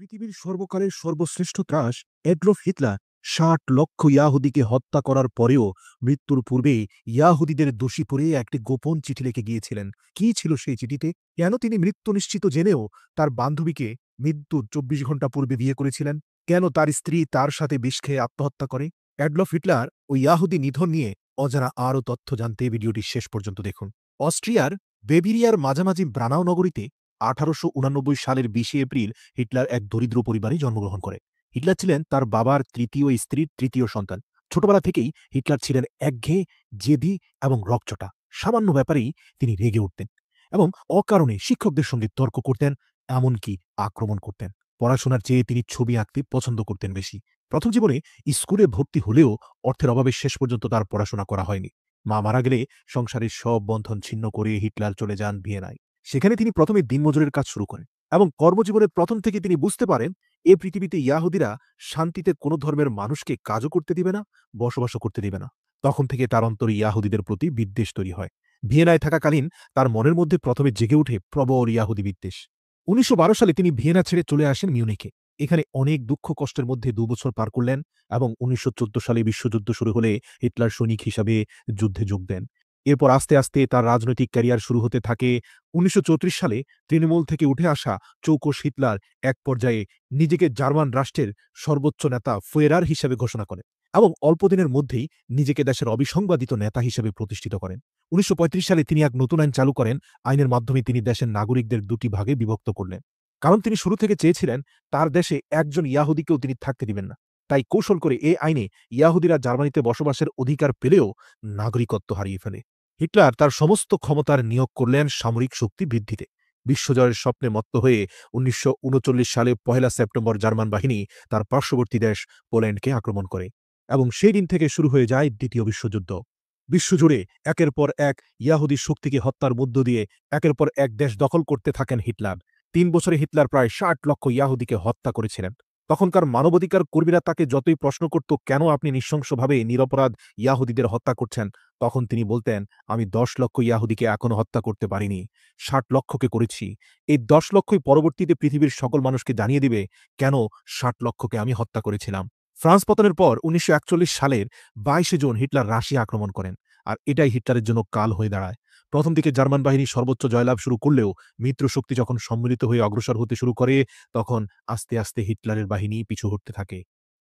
পৃথিবীর সর্বকালের সর্বশ্রেষ্ঠ ত্রাস এডলফ হিটলার ৬০ লক্ষ ইয়াহুদিকে হত্যা করার পরেও মৃত্যুর পূর্বে ইয়াহুদিদের দোষী করে একটি গোপন চিঠি লিখে গিয়েছিলেন। কি ছিল সেই চিঠিতে? কেন তিনি মৃত্যু নিশ্চিত জেনেও তার বান্ধবীকে মৃত্যুর ২৪ ঘণ্টা পূর্বে বিয়ে করেছিলেন? কেন তার স্ত্রী তার সাথে বিষ খেয়ে আত্মহত্যা করে? এডলফ হিটলার ও ইয়াহুদি নিধন নিয়ে অজানা আরও তথ্য জানতে ভিডিওটি শেষ পর্যন্ত দেখুন। অস্ট্রিয়ার বেভিরিয়ার মাঝামাঝি ব্রানাউ নগরীতে ১৮৮৯ সালের ২০ এপ্রিল হিটলার এক দরিদ্র পরিবারে জন্মগ্রহণ করে। হিটলার ছিলেন তার বাবার তৃতীয় স্ত্রীর তৃতীয় সন্তান। ছোটবেলা থেকেই হিটলার ছিলেন একঘেয়ে, জেদি এবং রগচটা। সামান্য ব্যাপারেই তিনি রেগে উঠতেন এবং অকারণে শিক্ষকদের সঙ্গে তর্ক করতেন, এমনকি আক্রমণ করতেন। পড়াশোনার চেয়ে তিনি ছবি আঁকতে পছন্দ করতেন বেশি। প্রথম জীবনে স্কুলে ভর্তি হলেও অর্থের অভাবে শেষ পর্যন্ত তার পড়াশোনা করা হয়নি। মা মারা গেলে সংসারের সব বন্ধন ছিন্ন করে হিটলার চলে যান ভিয়েনায়। সেখানে তিনি প্রথমে দিনমজুরের কাজ শুরু করেন এবং কর্মজীবনের প্রথম থেকে তিনি বুঝতে পারেন এ পৃথিবীতে ইয়াহুদিরা শান্তিতে কোনো ধর্মের মানুষকে কাজও করতে দিবে না, বসবাসও করতে দিবে না। তখন থেকে তার অন্তরে ইয়াহুদিদের প্রতি বিদ্বেষ তৈরি হয়। ভিয়েনায় থাকাকালীন তার মনের মধ্যে প্রথমে জেগে ওঠে প্রবল ইয়াহুদি বিদ্বেষ। ১৯১২ সালে তিনি ভিয়েনা ছেড়ে চলে আসেন মিউনিকে। এখানে অনেক দুঃখ কষ্টের মধ্যে ২ বছর পার করলেন এবং ১৯১৪ সালে বিশ্বযুদ্ধ শুরু হলে হিটলার সৈনিক হিসাবে যুদ্ধে যোগ দেন। এরপর আস্তে আস্তে তার রাজনৈতিক ক্যারিয়ার শুরু হতে থাকে। ১৯৩৪ সালে তৃণমূল থেকে উঠে আসা চৌকস হিটলার এক পর্যায়ে নিজেকে জার্মান রাষ্ট্রের সর্বোচ্চ নেতা ফুয়েরার হিসেবে ঘোষণা করেন এবং অল্প দিনের মধ্যেই নিজেকে দেশের অবিসংবাদিত নেতা হিসেবে প্রতিষ্ঠিত করেন। ১৯৩৫ সালে তিনি এক নতুন আইন চালু করেন। আইনের মাধ্যমে তিনি দেশের নাগরিকদের ২টি ভাগে বিভক্ত করলেন। কারণ তিনি শুরু থেকে চেয়েছিলেন তার দেশে একজন ইয়াহুদিকেও তিনি থাকতে দিবেন না। তাই কৌশল করে এ আইনে ইয়াহুদিরা জার্মানিতে বসবাসের অধিকার পেলেও নাগরিকত্ব হারিয়ে ফেলে। হিটলার তার সমস্ত ক্ষমতার নিয়োগ করলেন সামরিক শক্তি বৃদ্ধিতে। বিশ্বজয়ের স্বপ্নে মত্ত হয়ে ১৯৩৯ সালে ১ সেপ্টেম্বর জার্মান বাহিনী তার পার্শ্ববর্তী দেশ পোল্যান্ডকে আক্রমণ করে এবং সেই দিন থেকে শুরু হয়ে যায় দ্বিতীয় বিশ্বযুদ্ধ। বিশ্বজুড়ে একের পর এক ইয়াহুদি শক্তিকে হত্যার মধ্য দিয়ে একের পর এক দেশ দখল করতে থাকেন হিটলার। ৩ বছরে হিটলার প্রায় ৬০ লক্ষ ইয়াহুদিকে হত্যা করেছিলেন। তখনকার মানবাধিকার কর্মীরা তাকে যতই প্রশ্ন করত, কেন আপনি নৃশংসভাবে নিরপরাধ ইয়াহুদিদের হত্যা করছেন, তখন তিনি বলতেন, আমি ১০ লক্ষ ইয়াহুদিকে এখনো হত্যা করতে পারিনি, ৬০ লক্ষকে করেছি। এই ১০ লক্ষই পরবর্তীতে পৃথিবীর সকল মানুষকে জানিয়ে দিবে কেন ৬০ লক্ষকে আমি হত্যা করেছিলাম। ফ্রান্স পতনের পর ১৯৪১ সালের ২২ জুন হিটলার রাশিয়া আক্রমণ করেন। আর এটাই হিটলারের জন্য কাল হয়ে দাঁড়ায়। প্রথম দিকে জার্মান বাহিনী সর্বোচ্চ জয়লাভ শুরু করলেও মিত্রশক্তি যখন সম্মিলিত হয়ে অগ্রসর হতে শুরু করে, তখন আস্তে আস্তে হিটলারের বাহিনী পিছু হটতে থাকে।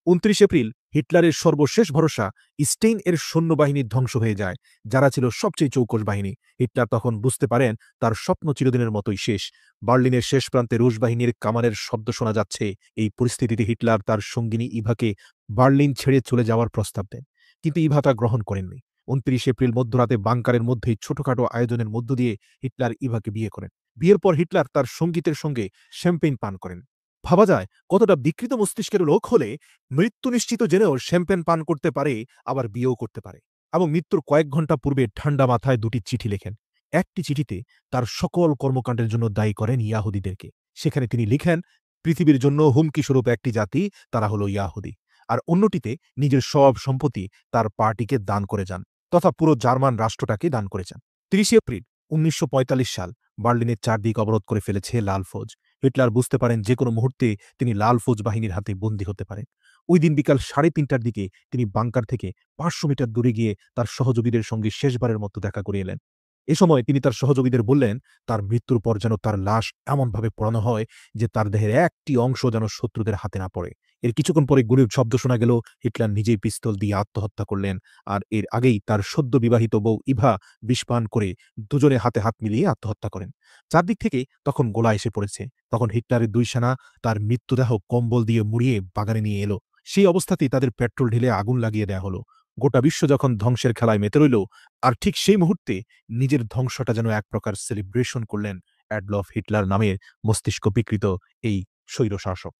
২৯ এপ্রিল হিটলারের সর্বশেষ ভরসা স্টেইন এর সৈন্যবাহিনীর ধ্বংস হয়ে যায়, যারা ছিল সবচেয়ে চৌকস বাহিনী। হিটলার তখন বুঝতে পারেন তার স্বপ্ন চিরদিনের মতোই শেষ। বার্লিনের শেষ প্রান্তে রুশ বাহিনীর কামানের শব্দ শোনা যাচ্ছে। এই পরিস্থিতিতে হিটলার তার সঙ্গিনী ইভাকে বার্লিন ছেড়ে চলে যাওয়ার প্রস্তাব দেন, কিন্তু ইভা তা গ্রহণ করেননি। ২৯ এপ্রিল মধ্যরাতে বাংকারের মধ্যেই ছোটখাটো আয়োজনের মধ্য দিয়ে হিটলার ইভাকে বিয়ে করেন। বিয়ের পর হিটলার তার সঙ্গীতের সঙ্গে শ্যাম্পেন পান করেন। ভাবা যায় কতটা বিকৃত মস্তিষ্কের লোক হলে মৃত্যু নিশ্চিত জেনেও শ্যাম্পেন পান করতে পারে, আবার বিয়েও করতে পারে। এবং মৃত্যুর কয়েক ঘন্টা পূর্বে ঠান্ডা মাথায় ২টি চিঠি লেখেন। একটি চিঠিতে তার সকল কর্মকাণ্ডের জন্য দায়ী করেন ইয়াহুদিদেরকে। সেখানে তিনি লিখেন, পৃথিবীর জন্য হুমকিস্বরূপ একটি জাতি, তারা হলো ইয়াহুদি। আর অন্যটিতে নিজের সব সম্পত্তি তার পার্টিকে দান করে যান, তথা পুরো জার্মান রাষ্ট্রটাকে দান করে যান। ৩০ এপ্রিল ১৯৪৫ সাল বার্লিনের চারদিক অবরোধ করে ফেলেছে লাল ফৌজ। হিটলার বুঝতে পারেন যে কোনো মুহূর্তে তিনি লাল ফৌজ বাহিনীর হাতে বন্দী হতে পারেন। ওই দিন বিকাল ৩:৩০টার দিকে তিনি বাংকার থেকে ৫০০ মিটার দূরে গিয়ে তার সহযোগীদের সঙ্গে শেষবারের মতো দেখা করে এলেন। এ সময় তিনি তার সহযোগীদের বললেন, তার মৃত্যুর পর যেন তার লাশ এমনভাবে পোড়ানো হয় যে তার দেহের একটি অংশ যেন শত্রুদের হাতে না পড়ে। এর কিছুক্ষণ পরে গুলির শব্দ শোনা গেল। হিটলার নিজেই পিস্তল দিয়ে আত্মহত্যা করলেন। আর এর আগেই তার সদ্য বিবাহিত বউ ইভা বিষপান করে দুজনে হাতে হাত মিলিয়ে আত্মহত্যা করেন। চারদিক থেকে তখন গোলা এসে পড়েছে। তখন হিটলারের ২ সেনা তার মৃত্যুদেহ কম্বল দিয়ে মুড়িয়ে বাগানে নিয়ে এলো। সেই অবস্থাতেই তাদের পেট্রোল ঢেলে আগুন লাগিয়ে দেয়া হলো। গোটা বিশ্ব যখন ধ্বংসের খেলায় মেতে রইল, আর ঠিক সেই মুহূর্তে নিজের ধ্বংসটা যেন এক প্রকার সেলিব্রেশন করলেন অ্যাডলফ হিটলার নামের মস্তিষ্ক বিকৃত এই স্বৈরশাসক।